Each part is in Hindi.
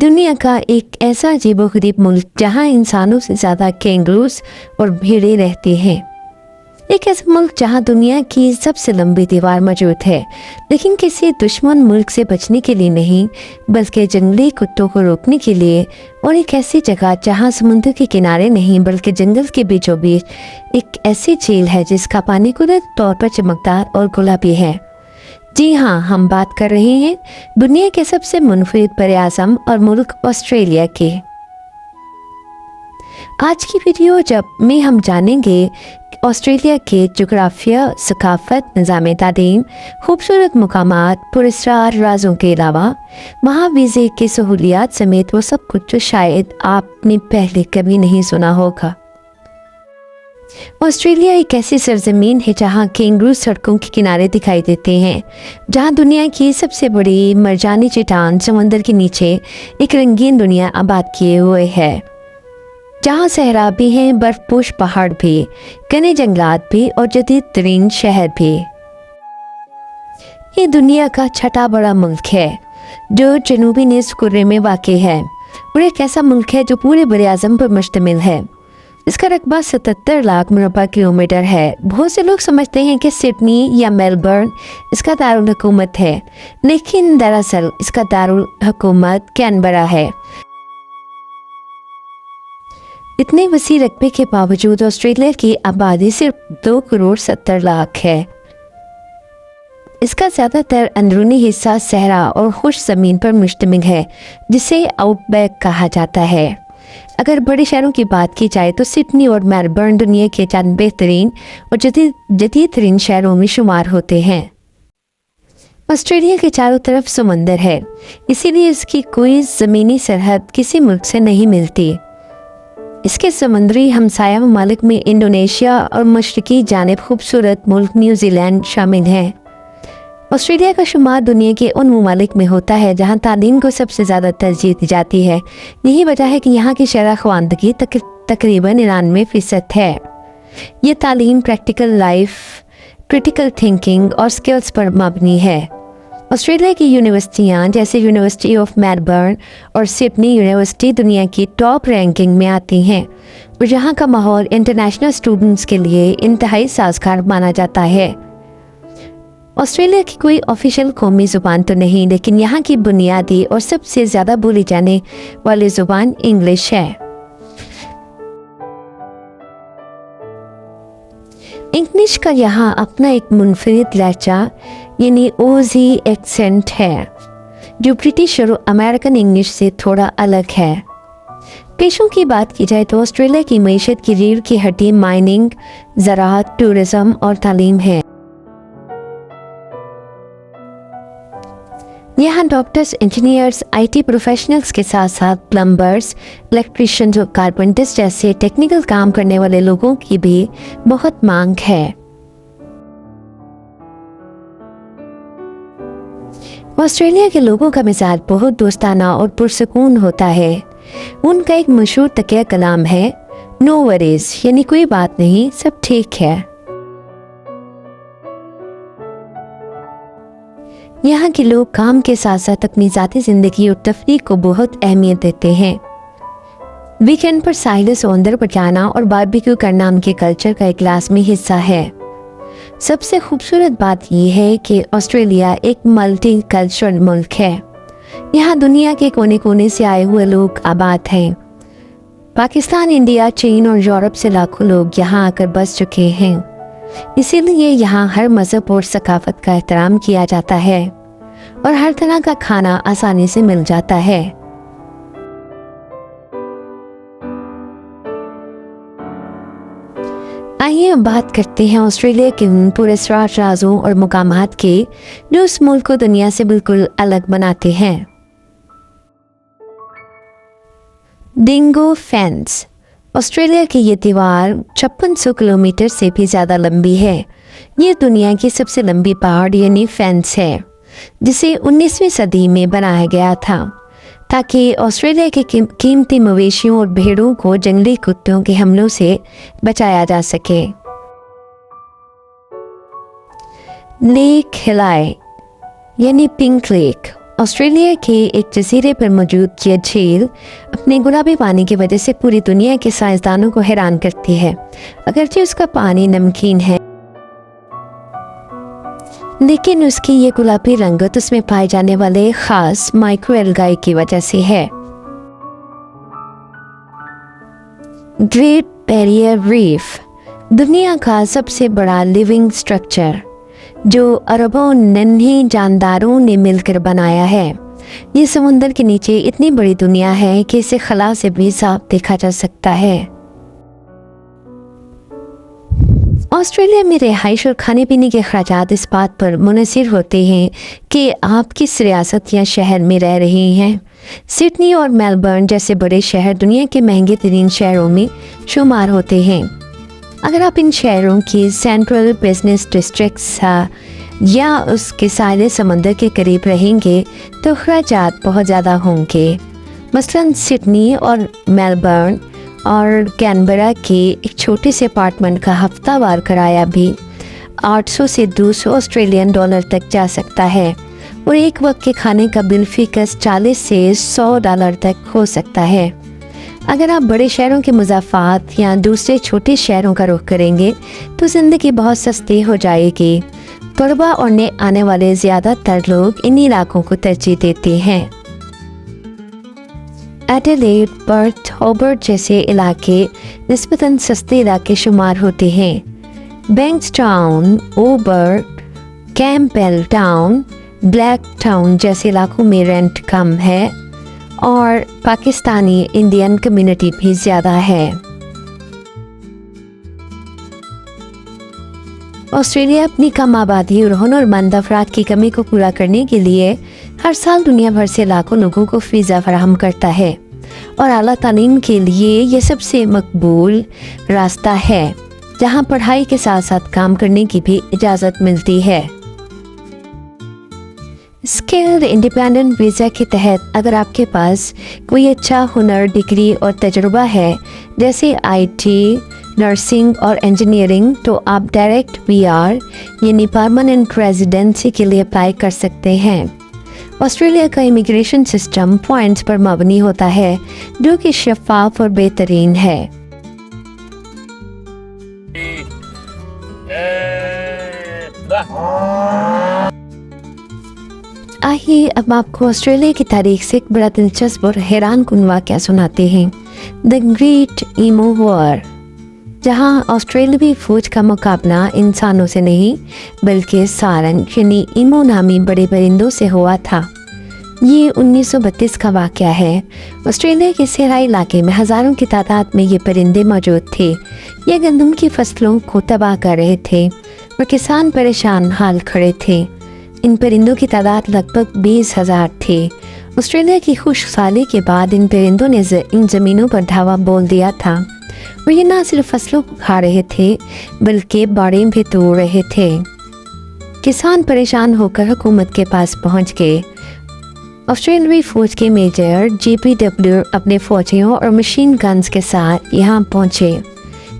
दुनिया का एक ऐसा अजीबोगरीब मुल्क जहां इंसानों से ज़्यादा कैंगरूज और भेड़ें रहती हैं। एक ऐसा मुल्क जहां दुनिया की सबसे लंबी दीवार मौजूद है, लेकिन किसी दुश्मन मुल्क से बचने के लिए नहीं, बल्कि जंगली कुत्तों को रोकने के लिए। और एक ऐसी जगह जहां समुद्र के किनारे नहीं बल्कि जंगल के बीचों बीच एक ऐसी झील है जिसका पानी कुदरती तौर पर चमकदार और गुलाबी है। जी हाँ, हम बात कर रहे हैं दुनिया के सबसे मुनफरिद बरआज़म और मुल्क ऑस्ट्रेलिया के। आज की वीडियो में हम जानेंगे ऑस्ट्रेलिया के जोग्राफिया, सकाफत, निज़ाम तालीम, खूबसूरत मुकामात, पुरस्कार राजों के अलावा वहाँ वीज़े की सहूलियात समेत वो सब कुछ जो शायद आपने पहले कभी नहीं सुना होगा। ऑस्ट्रेलिया एक ऐसी सरजमीन है जहाँ कैंगरू सड़कों के किनारे दिखाई देते हैं, जहाँ दुनिया की सबसे बड़ी मरजानी चट्टान समंदर के नीचे एक रंगीन दुनिया आबाद किए हुए है, जहाँ सहरा भी हैं, बर्फपोश पहाड़ भी, घने जंगलात भी और जदीद तरीन शहर भी। ये दुनिया का छठा बड़ा मुल्क है जो जनूबी निस्फ़ कुर्रे में वाक़ है और एक ऐसा मुल्क है जो पूरे बरआज़म पर मुश्तमिल है। इसका रकबा 77 लाख मुरबा किलोमीटर है। बहुत से लोग समझते हैं कि सिडनी या मेलबर्न इसका दारुल हुकूमत है, लेकिन दरअसल इसका दारुल हुकूमत कैनबरा है। इतने वसी रकबे के बावजूद ऑस्ट्रेलिया की आबादी सिर्फ 2 करोड़ 70 लाख है। इसका ज़्यादातर अंदरूनी हिस्सा सहरा और खुश ज़मीन पर मुश्तमिल है, जिसे आउटबैक कहा जाता है। अगर बड़े शहरों की बात की जाए तो सिडनी और मेलबर्न दुनिया के चंद बेहतरीन और जदीद तरीन शहरों में शुमार होते हैं। ऑस्ट्रेलिया के चारों तरफ समंदर है, इसीलिए इसकी कोई ज़मीनी सरहद किसी मुल्क से नहीं मिलती। इसके समुद्री हमसाया ममालिक में इंडोनेशिया और मशरकी जानिब खूबसूरत मुल्क न्यूजीलैंड शामिल हैं। ऑस्ट्रेलिया का शुमार दुनिया के उन ममालिक में होता है जहां तालीम को सबसे ज़्यादा तरजीह दी जाती है। यही वजह है कि यहाँ की शरह ख्वानदगी तकरीबन 99% है। ये तालीम प्रैक्टिकल लाइफ, क्रिटिकल थिंकिंग और स्किल्स पर मबनी है। ऑस्ट्रेलिया की यूनिवर्सिटियाँ जैसे यूनिवर्सिटी ऑफ मेलबर्न और सिडनी यूनिवर्सिटी दुनिया की टॉप रैंकिंग में आती हैं और यहाँ का माहौल इंटरनेशनल स्टूडेंट्स के लिए इंतहाई साजगार माना जाता है। ऑस्ट्रेलिया की कोई ऑफिशियल कौमी ज़ुबान तो नहीं, लेकिन यहाँ की बुनियादी और सबसे ज़्यादा बोली जाने वाली ज़ुबान इंग्लिश है। इंग्लिश का यहाँ अपना एक मुनफरिद लहजा यानी ओजी एक्सेंट है, जो ब्रिटिश और अमेरिकन इंग्लिश से थोड़ा अलग है। पेशों की बात की जाए तो ऑस्ट्रेलिया की मईशत की रीढ़ की हड्डी माइनिंग, ज़राअत, टूरिज़म और तालीम है। यहाँ डॉक्टर्स, इंजीनियर्स, आईटी प्रोफेशनल्स के साथ साथ प्लम्बर्स, इलेक्ट्रिशियंस और कारपेंटर्स जैसे टेक्निकल काम करने वाले लोगों की भी बहुत मांग है। ऑस्ट्रेलिया के लोगों का मिजाज बहुत दोस्ताना और पुरसकून होता है। उनका एक मशहूर तकिया कलाम है, नो वरीज, यानी कोई बात नहीं, सब ठीक है। यहाँ के लोग काम के साथ साथ अपनी ज़ाती ज़िंदगी और तफरीह को बहुत अहमियत देते हैं। वीकेंड पर साहिल समुंदर पर जाना और बारबेक्यू करना उनके कल्चर का एक लाज़मी हिस्सा है। सबसे खूबसूरत बात यह है कि ऑस्ट्रेलिया एक मल्टी कल्चरल मुल्क है। यहाँ दुनिया के कोने कोने से आए हुए लोग आबाद हैं। पाकिस्तान, इंडिया, चीन और यूरोप से लाखों लोग यहाँ आकर बस चुके हैं। इसीलिए यहाँ हर मज़हब और सकाफत का एहतराम किया जाता है और हर तरह का खाना आसानी से मिल जाता है। आइए अब बात करते हैं ऑस्ट्रेलिया के उन पुरस्कार राजों और मुकामात के जो उस मुल्क को दुनिया से बिल्कुल अलग बनाते हैं। Dingo fence. ऑस्ट्रेलिया की ये दीवार 5600 किलोमीटर से भी ज़्यादा लंबी है। ये दुनिया की सबसे लंबी पहाड़ यानी फेंस है, जिसे 19वीं सदी में बनाया गया था ताकि ऑस्ट्रेलिया के कीमती मवेशियों और भेड़ों को जंगली कुत्तों के हमलों से बचाया जा सके। लेक हिलाई यानी पिंक लेक ऑस्ट्रेलिया के एक जजीरे पर मौजूद ये झील अपने गुलाबी पानी की वजह से पूरी दुनिया के साइंसदानों को हैरान करती है। अगरचे उसका पानी नमकीन है, लेकिन उसकी ये गुलाबी रंगत उसमें पाए जाने वाले खास माइक्रोएल्गाई की वजह से है। ग्रेट बैरियर रीफ दुनिया का सबसे बड़ा लिविंग स्ट्रक्चर जो अरबों नन्हे जानदारों ने मिलकर बनाया है। ये समुंदर के नीचे इतनी बड़ी दुनिया है कि इसे खला से भी साफ देखा जा सकता है। ऑस्ट्रेलिया में रिहाइश और खाने पीने के खर्चात इस बात पर मुनहसर होते हैं कि आप किस रियासत या शहर में रह रहे हैं। सिडनी और मेलबर्न जैसे बड़े शहर दुनिया के महंगे तरीन शहरों में शुमार होते हैं। अगर आप इन शहरों की सेंट्रल बिजनेस डिस्ट्रिक्ट्स या उसके सारे समंदर के करीब रहेंगे तो खर्चात बहुत ज़्यादा होंगे। मसलन सिडनी और मेलबर्न और कैनबरा के एक छोटे से अपार्टमेंट का हफ्तावार किराया भी 800 से 200 ऑस्ट्रेलियन डॉलर तक जा सकता है और एक वक्त के खाने का बिल फीकस 40 से 100 डॉलर तक हो सकता है। अगर आप बड़े शहरों के मुज़ाफ़ात या दूसरे छोटे शहरों का रुख करेंगे तो ज़िंदगी बहुत सस्ती हो जाएगी। तलबा और नए आने वाले ज़्यादातर लोग इन इलाकों को तरजीह देते हैं। एडिलेड, पर्थ, होबर्ट जैसे इलाके निस्बतन सस्ते इलाके शुमार होते हैं। बैंक्सटाउन, ओबर्ट, कैम्पबेल टाउन, ब्लैक टाउन जैसे इलाकों में रेंट कम है और पाकिस्तानी इंडियन कम्युनिटी भी ज़्यादा है। ऑस्ट्रेलिया अपनी कम आबादी और हुनरमंद अफराद की कमी को पूरा करने के लिए हर साल दुनिया भर से लाखों लोगों को वीज़ा फराहम करता है और आला तालीम के लिए ये सबसे मकबूल रास्ता है जहाँ पढ़ाई के साथ साथ काम करने की भी इजाज़त मिलती है। स्किल्ड इंडिपेंडेंट वीज़ा के तहत अगर आपके पास कोई अच्छा हुनर, डिग्री और तजुर्बा है जैसे आईटी, नर्सिंग और इंजीनियरिंग तो आप डायरेक्ट पीआर यानी परमानेंट रेजिडेंसी के लिए अप्लाई कर सकते हैं। ऑस्ट्रेलिया का इमिग्रेशन सिस्टम पॉइंट्स पर मबनी होता है जो कि शफाफ और बेहतरीन है। आइए अब आपको ऑस्ट्रेलिया की तारीख से एक बड़ा दिलचस्प और हैरान कुन वाक़या सुनाते हैं। द ग्रेट ईमू वॉर, जहां ऑस्ट्रेलियावी फौज का मुकाबला इंसानों से नहीं बल्कि सारंग यानी ईमू नामी बड़े परिंदों से हुआ था। ये 1932 का वाक़या है। ऑस्ट्रेलिया के सहराई इलाके में हज़ारों की तादाद में ये परिंदे मौजूद थे। ये गंदम की फसलों को तबाह कर रहे थे और किसान परेशान हाल खड़े थे। इन परिंदों की तादाद लगभग 20,000 थे। ऑस्ट्रेलिया की खुशहाली के बाद इन परिंदों ने इन ज़मीनों पर धावा बोल दिया था और ये ना सिर्फ फसलों को खा रहे थे बल्कि बाड़ें भी तोड़ रहे थे। किसान परेशान होकर हुकूमत के पास पहुंच गए। ऑस्ट्रेलियाई फ़ौज के मेजर GPW अपने फ़ौजियों और मशीन गन्स के साथ यहाँ पहुँचे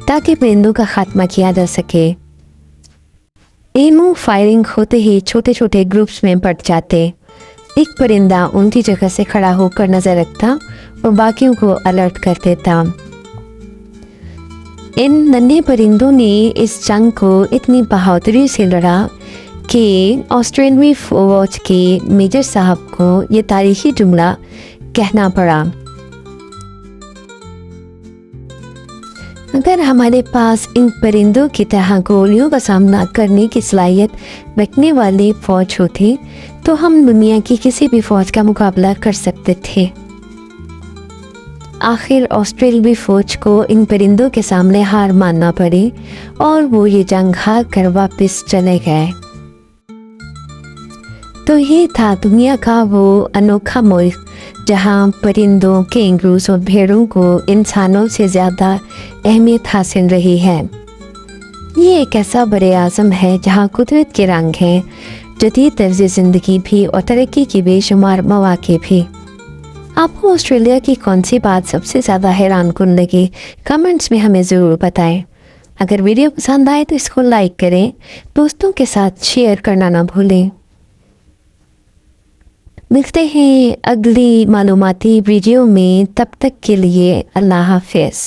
ताकि परिंदों का खात्मा किया जा सके। ईमू फायरिंग होते ही छोटे छोटे ग्रुप्स में बढ़ जाते। एक परिंदा उनकी जगह से खड़ा होकर नजर रखता और बाकियों को अलर्ट कर देता। इन नन्हे परिंदों ने इस जंग को इतनी बहादुरी से लड़ा कि ऑस्ट्रेलियाई फौज के मेजर साहब को ये तारीखी जुमला कहना पड़ा, अगर हमारे पास इन परिंदों की तरह गोलियों का सामना करने की सलाहियत रखने वाली फौज होती तो हम दुनिया की किसी भी फौज का मुकाबला कर सकते थे। आखिर ऑस्ट्रेलियाई फौज को इन परिंदों के सामने हार मानना पड़ी और वो ये जंग हार कर वापस चले गए। तो ये था दुनिया का वो अनोखा मुल्क जहाँ परिंदों, कैंगरूज और भेड़ों को इंसानों से ज़्यादा अहमियत हासिल रही है। ये एक ऐसा बड़े आज़म है जहाँ कुदरत के रंग हैं, जदीद तर्ज़ ज़िंदगी भी और तरक्की की बेशुमार मौक़े भी। आपको ऑस्ट्रेलिया की कौन सी बात सबसे ज़्यादा हैरान कुन लगी, कमेंट्स में हमें ज़रूर बताएं। अगर वीडियो पसंद आए तो इसको लाइक करें, दोस्तों के साथ शेयर करना ना भूलें। मिलते हैं अगली मालूमाती वीडियो में, तब तक के लिए अल्लाह हाफिज़।